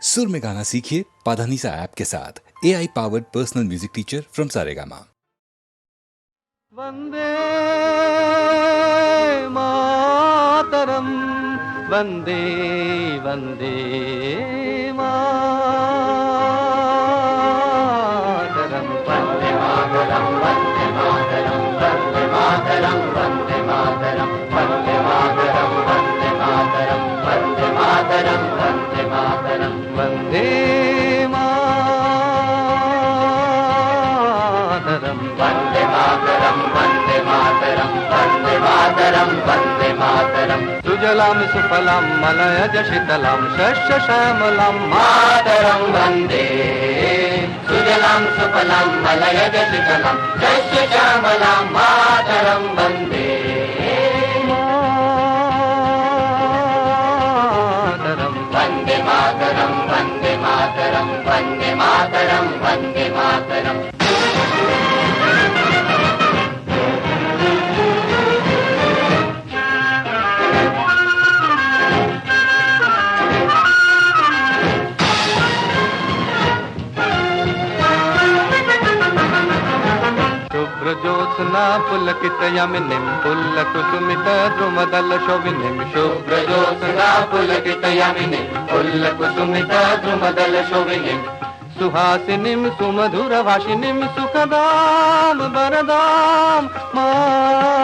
सुर में गाना सीखिए पाधानीसा ऐप के साथ। AI powered personal music teacher from Saregama. वंदे मातरम, वंदे वंदे मातरम, वंदे मातरम, वंदे मातरम, वंदे मातरम, वंदे मातरम, वंदे मातरम, वंदे मातरम, वंदे मातरम, वंदे मातरम, वंदे मातरम, वंदे मातरम, वंदे मातरम, वंदे मातरम, वंदे मातरम, सुजलां सुफलां मलयज शीतलां शस्य श्यामलां मातरं वन्दे, सुजलां सुफलां मलयज शीतलां शस्य श्यामलां मातरं वन्दे, मातरं वन्दे मातरं, वन्दे मातरं, वन्दे मातरं, वन्दे मातरं। शुभ्रज्योत्स्ना पुलकितयामिनीं पुल्लकुसुमितद्रुमदल शोभिनीं, शुभ्रज्योत्स्ना पुलकितयामिनीं पुल्लकुसुमितद्रुमदल शोभिनीं, सुहासिनीं सुमधुरभाषिणीं सुखदां वरदां मातरं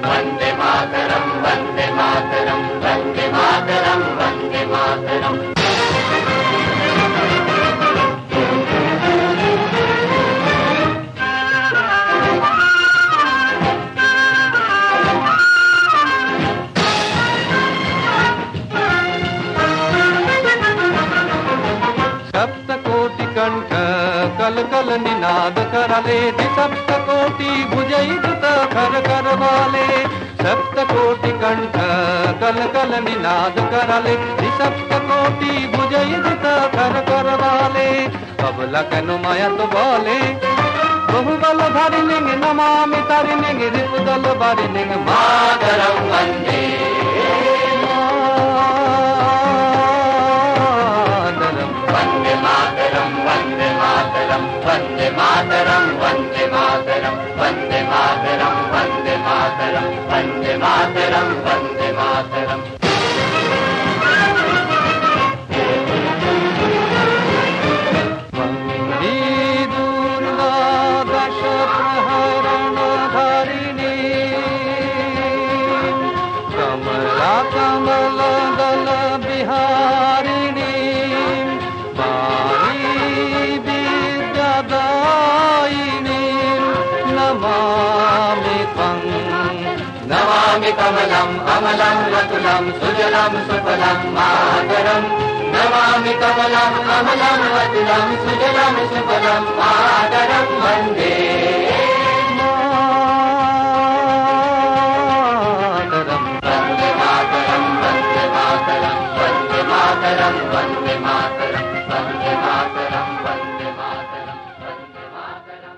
वन्दे मातरं, वन्दे मातरं, वन्दे मातरं, वन्दे मातरम्। सप्तकोटिकण्ठ कलकल निनाद कराले, सप्तकोटि भुजैद्युत खर करवाले, सप्तकोटिकण्ठ कलकल निनाद कराले, सप्तकोटि भुजैद्युत खर करवाले, कबला कनु माया तो बोले बहुबल धारिणिं नमामि तारिणिं रिपुदल बारिणिं मातरं वन्दे, वन्दे मातरं, वन्दे मातरं, वन्दे मातरं, वन्दे मातरं, वन्दे मातरं, वन्दे मातरं, वन्दे मातरं, वन्दे मातरम्। वन्दे दुर्गा दश प्रहरणधारिणी, कमला कमलदल बिहारिणी, नमामि कमलं अमलं वतुलं सुजलं सुफलं मातरं, नमामि कमलं अमलं वतुलं सुजलं सुफलं मातरं वन्दे मातरं, वन्दे मातरं, वन्दे मातरं, वन्दे मातरं, वन्दे मातरं, वन्दे मातरं, वन्दे मातरं, वन्दे मातरं।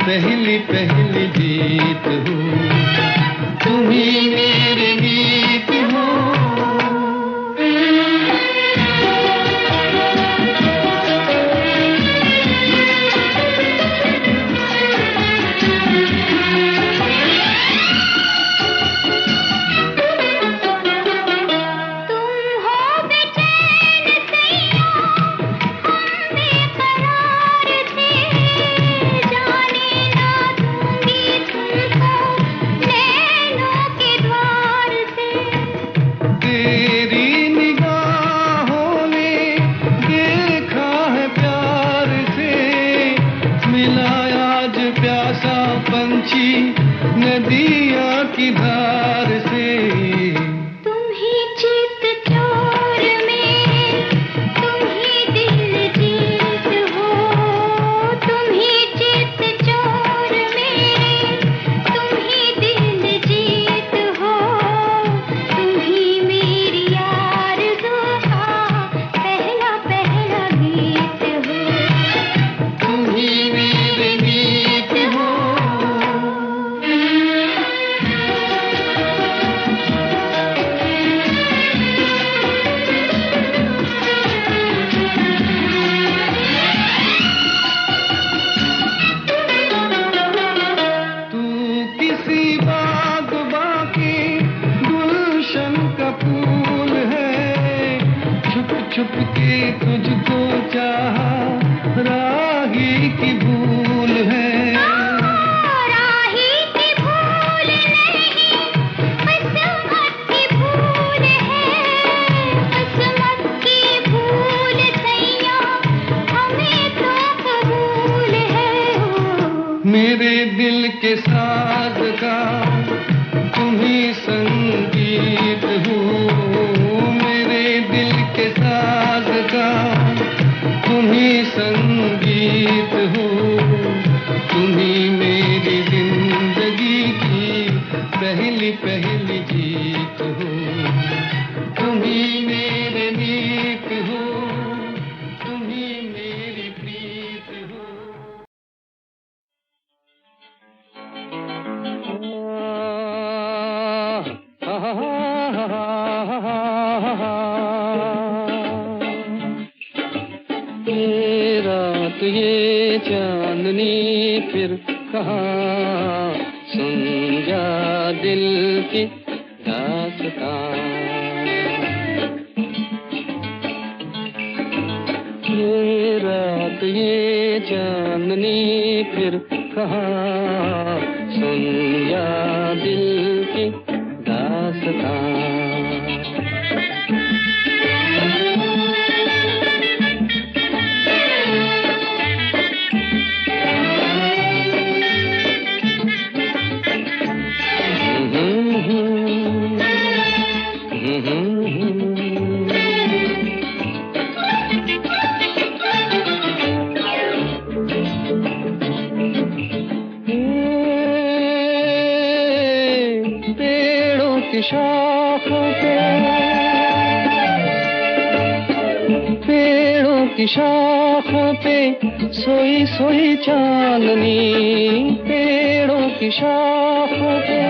पहली पहली जीत हो, तुम ही मेरे गीत हो। पहुंची नदिया की धार से। तुम ही चित चोर मेरे, तुम ही दिल जीत हो। तुम ही चित चोर मेरे, तुम ही दिल जीत हो। तुम ही मेरी आरज़ू का पहला पहला गीत हो। तुम ही मेरे गीत हो। तू किसी बाग़बां के गुलशन का फूल है। छुप छुप के तुझको चाहा राही की भूल है। राही की भूल नहीं, किस्मत की भूल है। किस्मत की भूल सैया, हमें तो कबूल है। मेरे दिल के साज का तुम ही संगीत हो। मेरे दिल के साज का तुम ही संगीत हो। तुम ही मेरी जिंदगी की पहली पहली जीत हो। तुम ही मेरे नीत हो। तुम ही मेरी प्रीत हो। ये रात ये चांदनी फिर कहाँ, सुन जा दिल की दास्तां। ये रात ये चांदनी फिर कहाँ, सुन जा दिल की दास्तां। पेड़ों की शाखों पे, पेड़ों की शाखों पे सोई सोई चांदनी। पेड़ों की शाखों पे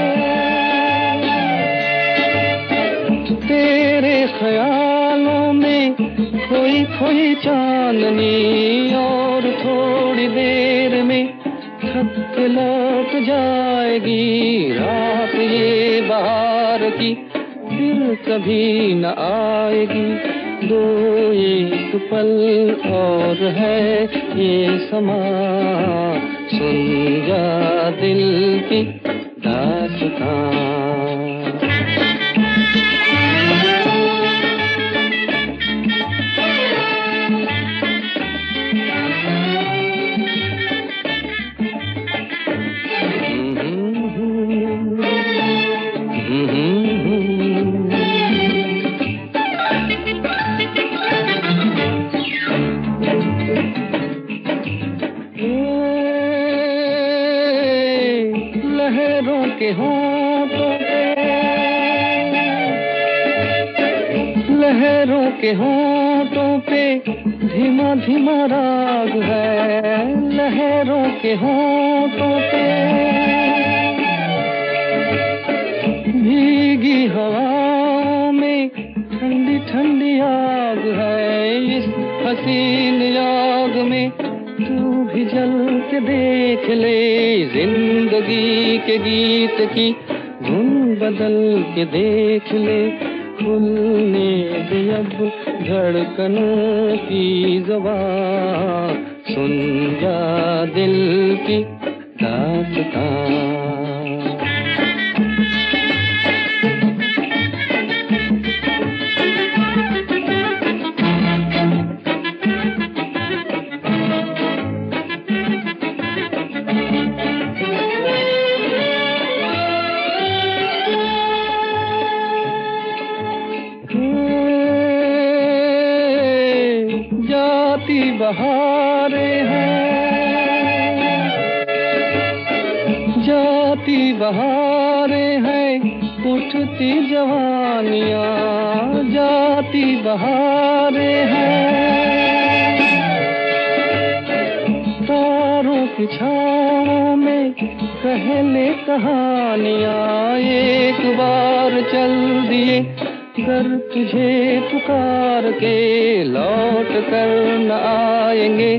तेरे ख्यालों में खोई खोई चांदनी। और थोड़ी देर में थक के लौट जाएगी रात ये बहार की, फिर कभी न आएगी। दो एक पल और है ये समा, सुन जा दिल की दास्तां। लहरों के होंठों पे, लहरों के होंठों पे धीमा धीमा राग है। लहरों के होंठों पे भीगी हवाओं में ठंडी ठंडी आग है। इस हसीन आग में तू भी जल के देख ले। जिंदगी के गीत की धुन बदल के देख ले। खुलने दे अब धड़कनों की ज़बां, सुन जा दिल की दास्तां। आती बहारें हैं, उठती जवानियाँ, जाती बहारें हैं। तारों की छाँव में कहले कहानियाँ, एक बार चल दिए घर तुझे पुकार के, लौट कर न आएंगे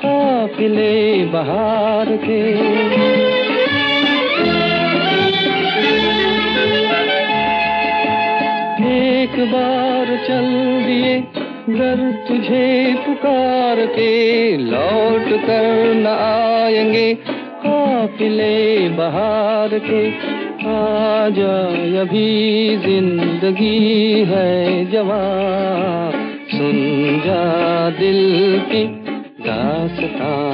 काफिले बहार के। एक बार चल दिए घर तुझे पुकार के, लौट कर न आएंगे काफिले बहार के। आजा अभी जिंदगी है जवां, सुन जा दिल की दास्तां।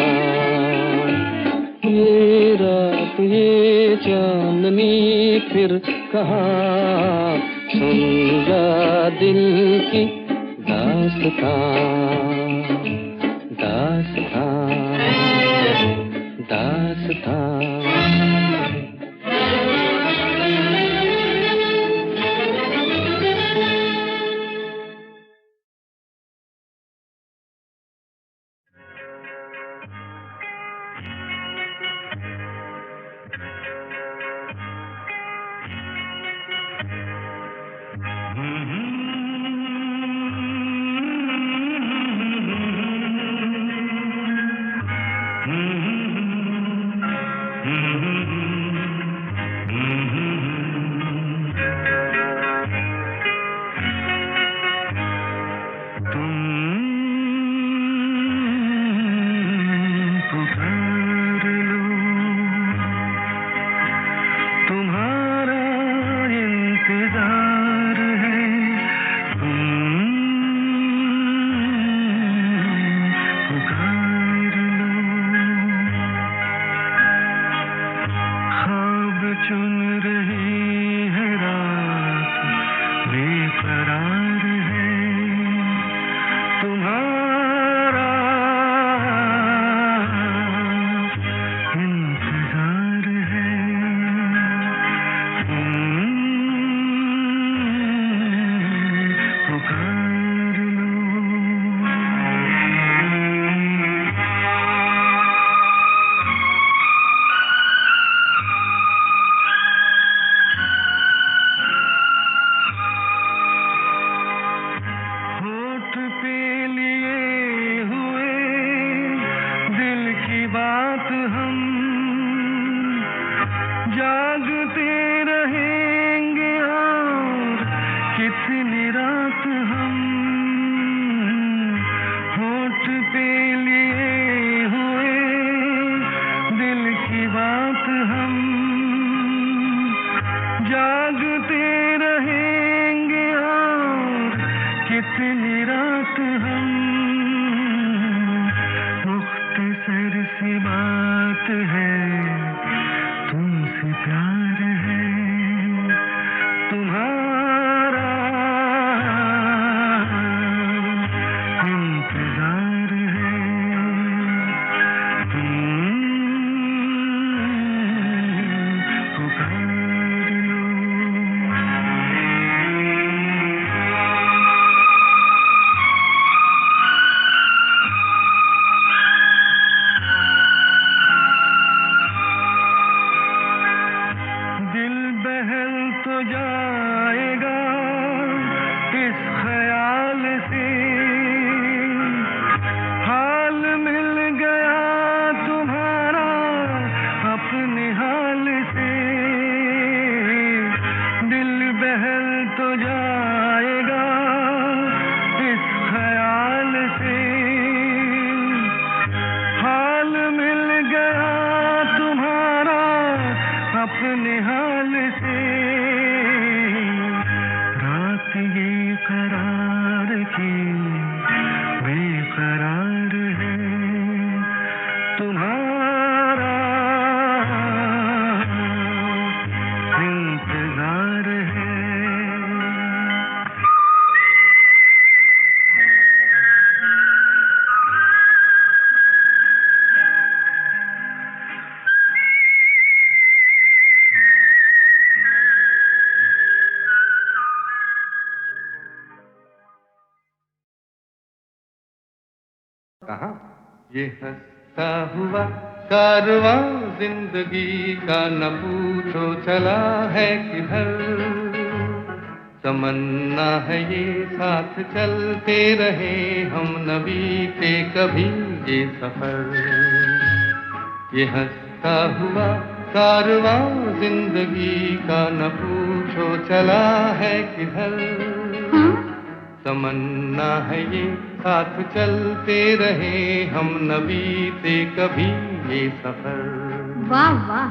ये रात ये चांदनी फिर कहाँ, सुन जा दिल की दास्तां, दास्तां, दास्तां। कहाँ ये हंसता हुआ कारवां जिंदगी का न पूछो चला है किधर, तमन्ना है ये साथ चलते रहे हम न बीते कभी ये सफर। ये हंसता हुआ कारवां जिंदगी का न पूछो चला है किधर, तमन्ना है ये साथ चलते रहे हम न बीते कभी ये सफर। वाह वाह।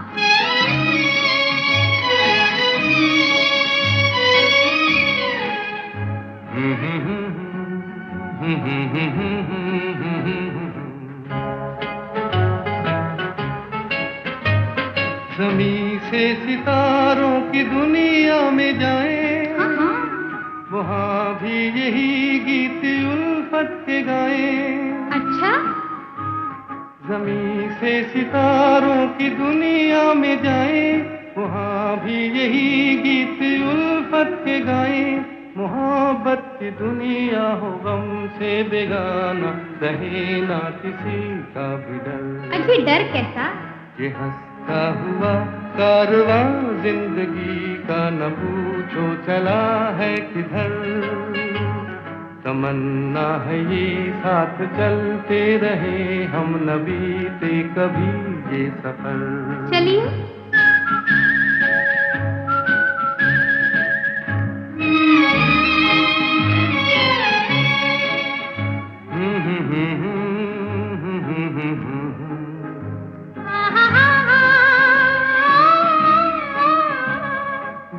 ज़मीं से सितारों की दुनिया में जाएं, वहाँ भी यही गीत उल्फत के गाएं। अच्छा। ज़मीं से सितारों की दुनिया में जाएं, वहाँ भी यही गीत उल्फत के गाएं। मोहब्बत की दुनिया हो गम से बेगाना, रहे ना किसी का भी डर। अभी डर कैसा? ये हंसता हुआ कारवां जिंदगी का न पूछो चला है किधर, तमन्ना है ये साथ चलते रहे हम न बीते कभी ये सफर। चलिए।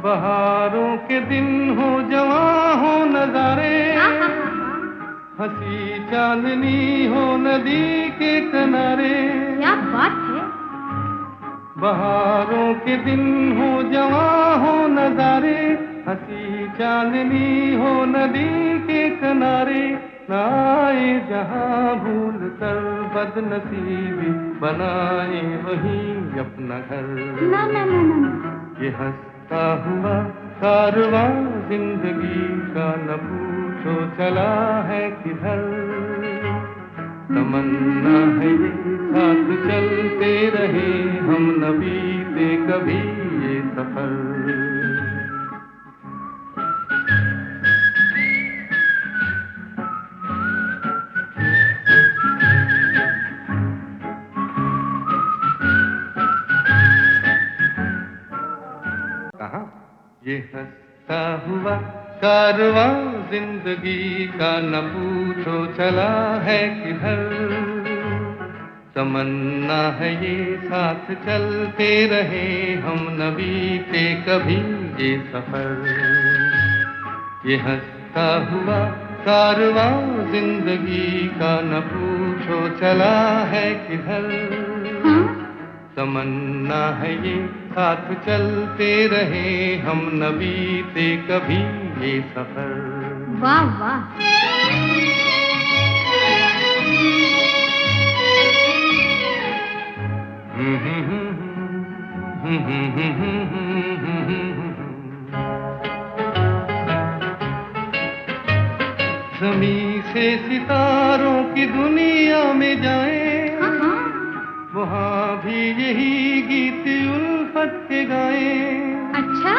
बहारों के दिन हो जवां हो नजारे, हंसी चांदनी हो नदी के किनारे। क्या बात है। बहारों के दिन हो जवां हो नजारे, हंसी चांदनी हो नदी के किनारे। न आए जहां भूल कर बदनसीबी, बनाए वही अपना घर। ना ना ना ना। ये हंसता हुआ कारवां जिंदगी का न पूछो चला है किधर, तमन्ना है ये साथ चलते रहे हम न बीते कभी ये सफर। कहाँ ये हंसता हुआ कारवां जिंदगी का न पूछो चला है किधर, तमन्ना है ये साथ चलते रहे हम न बीते कभी ये सफर। ये हंसता हुआ कारवां जिंदगी का न पूछो चला है किधर, तमन्ना है ये साथ चलते रहे हम न बीते कभी ये सफर। वाह वाह। ज़मीं से सितारों की दुनिया में जाएं, वहाँ भी यही गीत उल्फत के गाएं। अच्छा।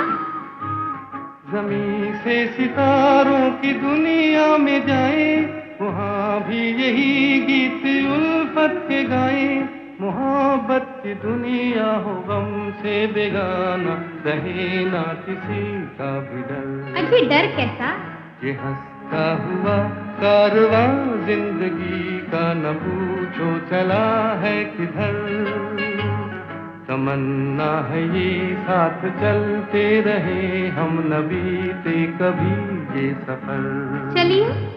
ज़मीं से सितारों की दुनिया में जाएं, वहाँ भी यही गीत उल्फत के गाएं। मोहब्बत की दुनिया हो गम से बेगाना, रहे ना किसी का भी डर। अभी डर कैसा? ये हंसता हुआ कारवां जिंदगी का न पूछो चला है किधर, तमन्ना है ये साथ चलते रहे हम न बीते कभी ये सफर। चलिए।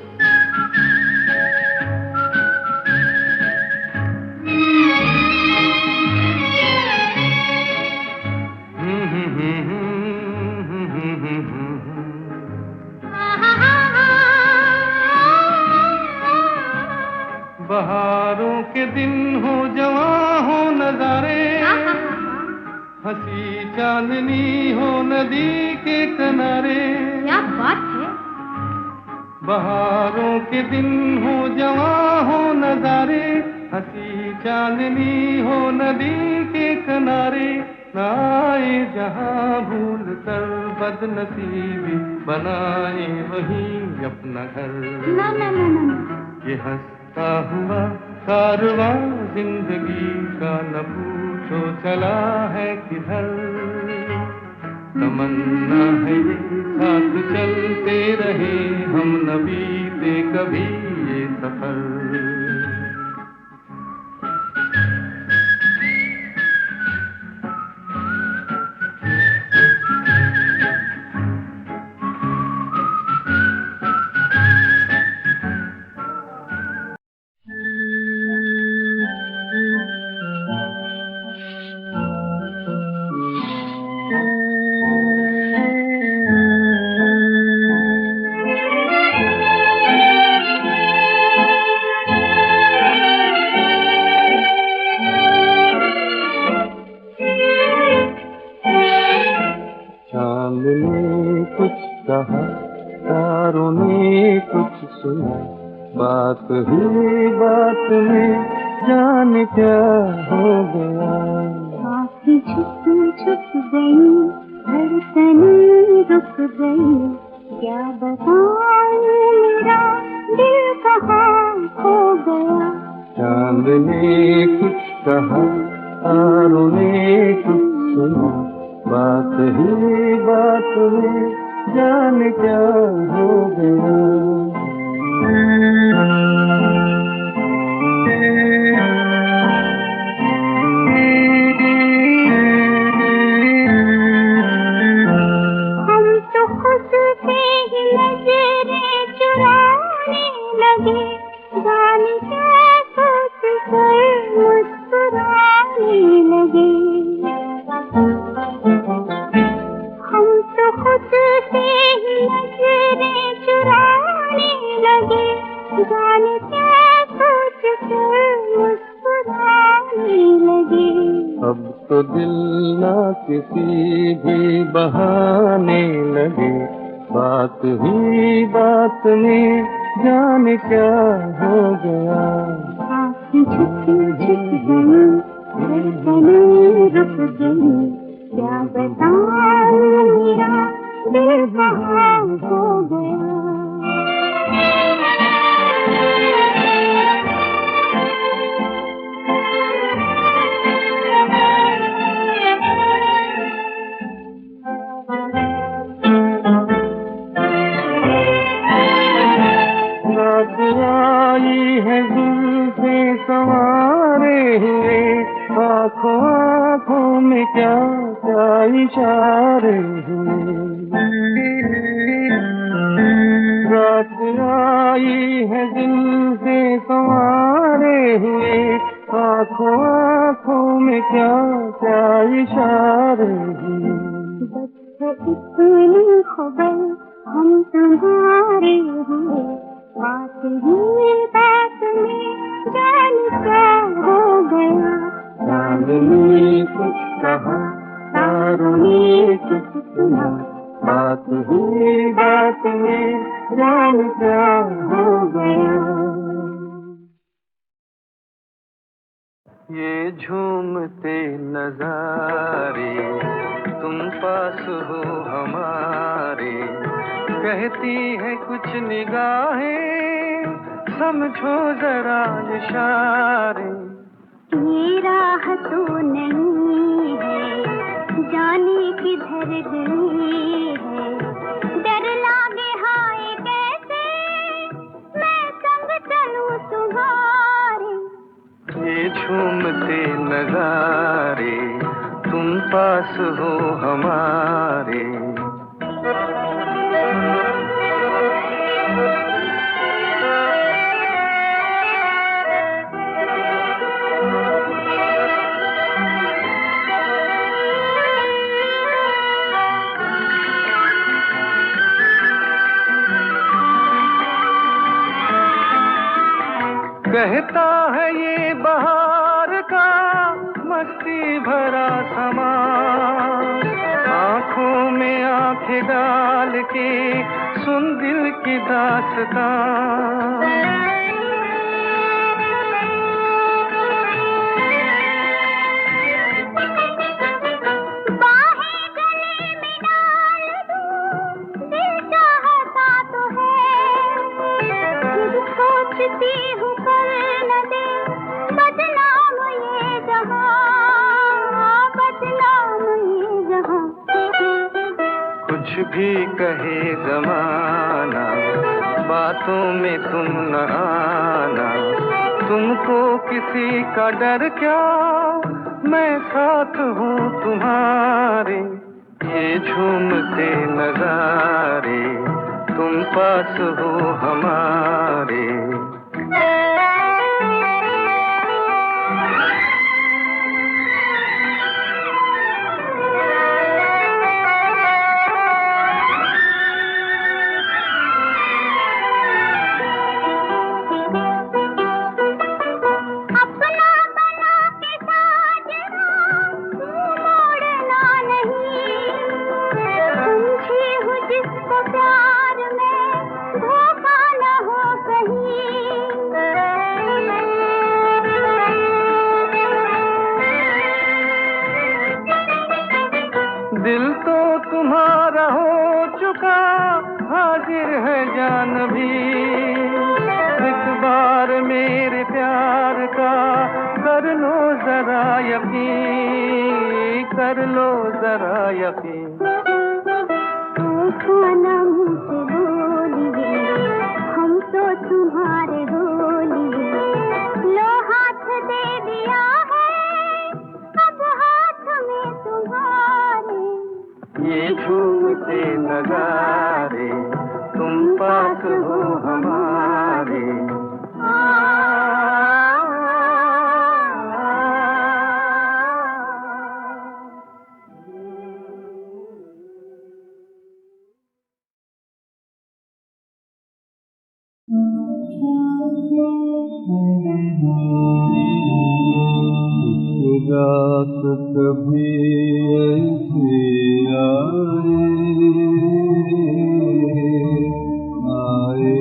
बहारों के दिन हो जवां हो नजारे, हंसी चांदनी हो नदी के किनारे। क्या बात है। बहारों के दिन हो जवां हो नजारे, हंसी चांदनी हो नदी के किनारे, न आए जहां भूल कर बदनसीबी, बनाए वही अपना घर। ना ना ना ना, ये हंसता हुआ कारवां जिंदगी का न पूछो चला है किधर। तमन्ना है ये साथ चलते रहे हम, न बीते कभी ये सफर। चांद ने कुछ कहा, तारों ने कुछ सुना, बात हुई बात में जाने क्या हो गया। आँखें छुप छुप गई, धड़कनें रुक गई, क्या बताऊं मेरा दिल कहाँ खो गया। चांद ने कुछ कहा, तारों ने कुछ सुना, बात ही बात में जाने क्या हो गया। हम तो खुद से ही नजरें चुराने लगे, जाने क्या सोच कर मुस्कुराने लगे। हम तो खुद से ही नजरें चुराने लगे, जाने क्या सोच कर मुस्कुराने लगे। अब तो दिल ना किसी भी बहाने लगे, बात ही बात में जाने क्या हो गया। आँखें झुक झुक गई, धड़कनें रुक गई, क्या बताऊं मेरा दिल कहाँ खो गया। रात आई है जुल्फे संवारे हुए, आँखों आँखों में क्या क्या इशारे हुए। रात आई है जुल्फे संवारे हुए, आँखों आँखों में क्या क्या इशारे हुए। बस इतनी खबर हम तुम्हारे हुए, बात ही बात में जाने क्या हो गया। चांद ने कुछ कहा, तारों ने कुछ सुना, बात ही बात में जाने क्या हो गया। ये झूमते नजारे तुम पास हो हमारे, कहती है कुछ निगाहें समझो जरा इशारे। ये राह तो नहीं है, जाने किधर गई है, डर लागे हाय कैसे मैं संग चलूं तुम्हारे। ये झूमते नजारे तुम पास हो हमारे। कहता है ये बहार का मस्ती भरा समा, आँखों में आगे डाल के सुन दिल की दास्तां। कुछ भी कहे जमाना, बातों में तुम न आना। तुमको किसी का डर क्या, मैं साथ हूँ तुम्हारे। ये झूमते नजारे, तुम पास हो हमारे। दिल तो तुम्हारा हो चुका, हाजिर है जान भी। एक बार मेरे प्यार का कर लो जरा यकीन, कर लो जरा यकीन। खाना मुझसे बोलिए, हम तो तुम्हारे बोलिए। लो हाथ दे दिया है, अब हाथ में तुम्हारे। ये झूमते नजारे, तुम पास हो हमारे। रात कभी ऐसी आए, आए,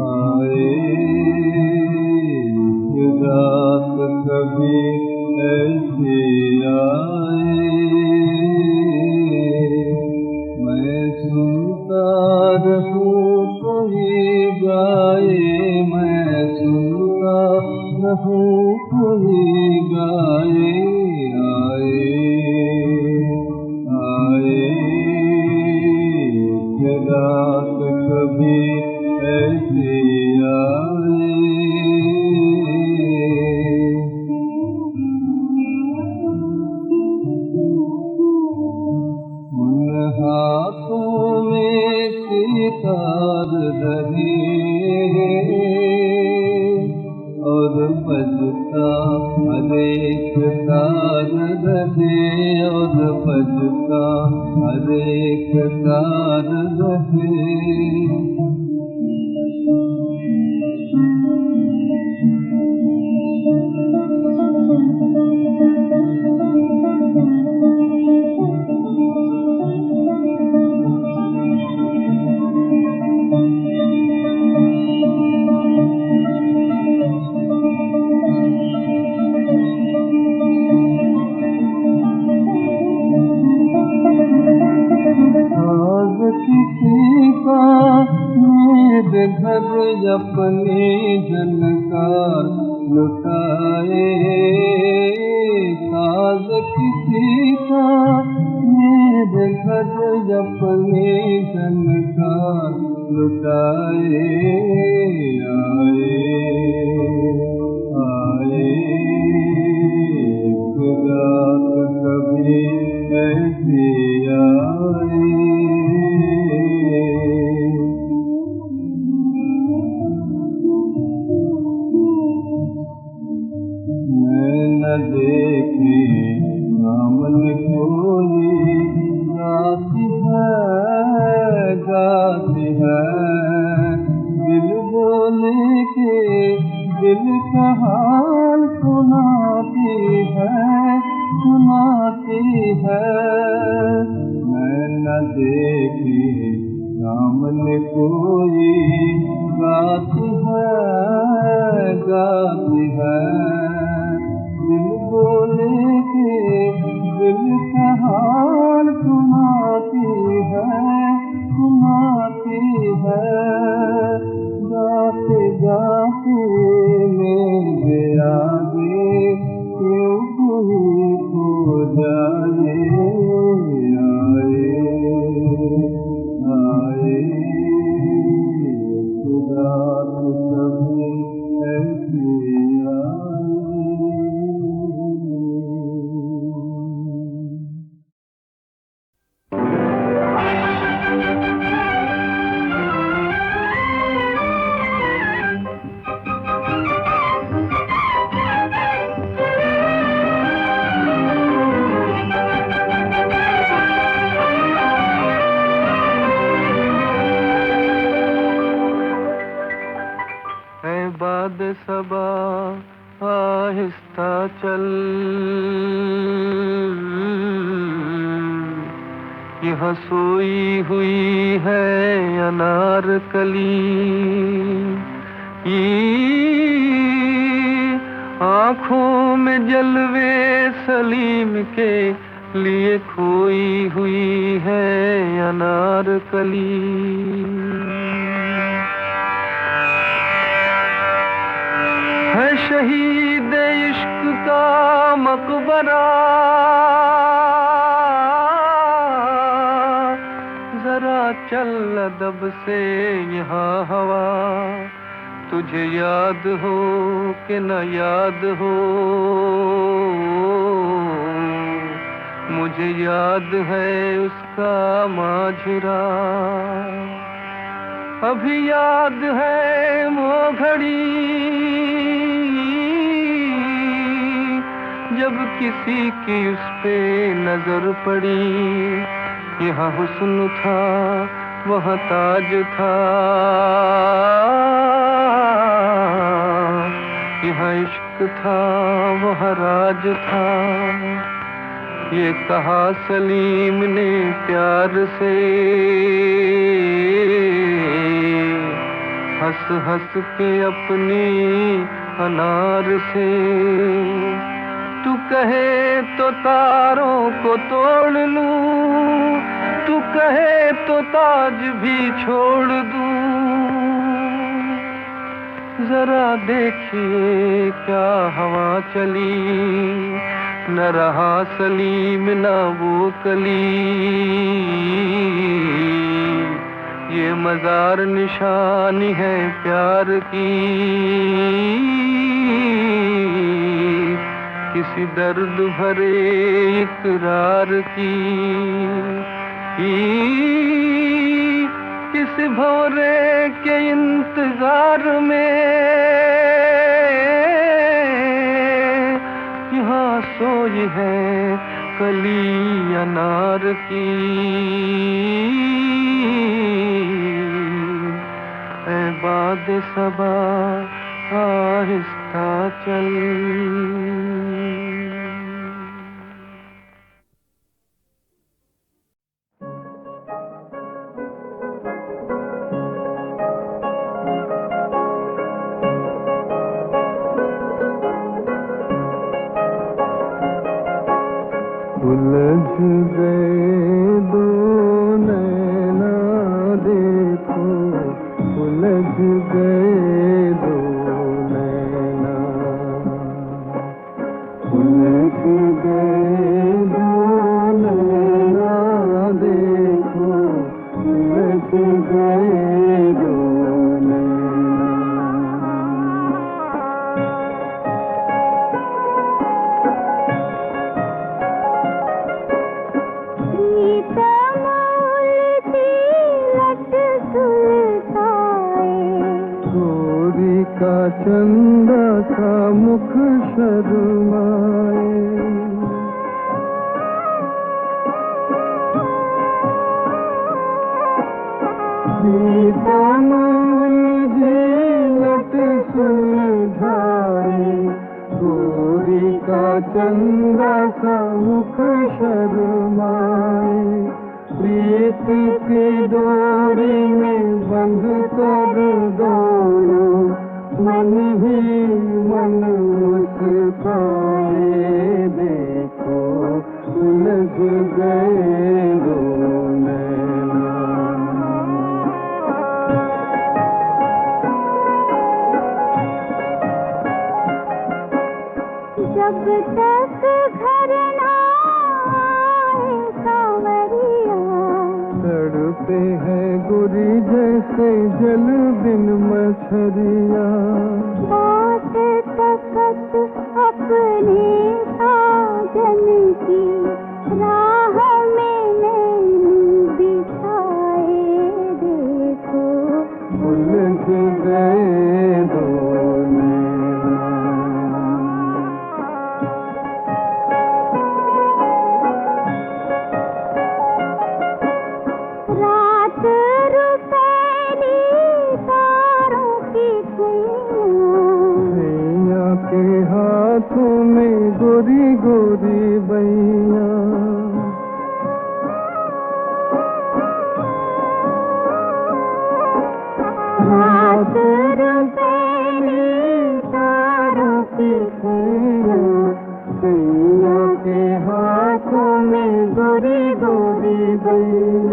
आए। रात कभी ऐसी आए, मैं सुनता रहूं कोई गाए, मैं सुनता रहूं कोई गाए। आए, आए, रात कभी ऐसी आए। उन हाथों में सितार रहे और बजता हर एक तार रहे, और बजता हर एक तार रहे। किसी का मेरे घर अपने जनकार लुटाए, साज किसी का मेरे घर अपने जनकार लुटाए। आए, आए, रात कभी ऐसी आए। देखे सामन कोई गाती है, गाती है। दिल बोले के दिल का हाल सुनाती है, सुनाती है। मैं देखे दामन कोई गाती है दिल बोले के दिल का हाल सुनाती है गाते गाते मेरे आगे क्यों कोई खो जाए आए खुदा तो सभी ऐसे आए। बाद सबा आहिस्ता चल, यहाँ सोई हुई है अनारकली, आँखों में जलवे सलीम के लिए खोई हुई है अनारकली। है शहीद इश्क का मकबरा, जरा चल अदब से यहाँ हवा, तुझे याद हो कि न याद हो, मुझे याद है उसका माजरा। अभी याद है वो घड़ी जब किसी की उस पे नजर पड़ी, यहाँ हुस्न था वहाँ ताज था, यहाँ इश्क था वहाँ राज था। ये कहा सलीम ने प्यार से, हंस हंस के अपनी अनार से। तू कहे तो तारों को तोड़ लूं, तू कहे तो ताज भी छोड़ दूं। जरा देखिए क्या हवा चली, न रहा सलीम न वो कली। ये मजार निशानी है प्यार की, किसी दर्द भरे इकरार की, किसी भौरे के इंतजार में यहाँ सोई है कली अनार की। ऐ बाद सबा आहिस्ता चल। उलझ गए दो नैना देखो, उलझ गए दो नैना, उलझ गए दो नैना देखो, उलझ गए दो का चंदा का मुख शर्माए। सीता लट सुलझाए, गोरी का चंदा का मुख शर्माए। प्रीत गए दो नैना। जब तक घर ना आए सांवरिया, तड़पे है गोरी जैसे जल बिन मछरिया। बात तकत अपने साजन की, राह में नैन बिछाए देखो, उलझ गए दो नैना। रात रुपैली तारों की सैया के हाथों में गोरी गोरी बैया। रात रुपैली तारों की सैया के हाथों में गोरी गोरी बैया।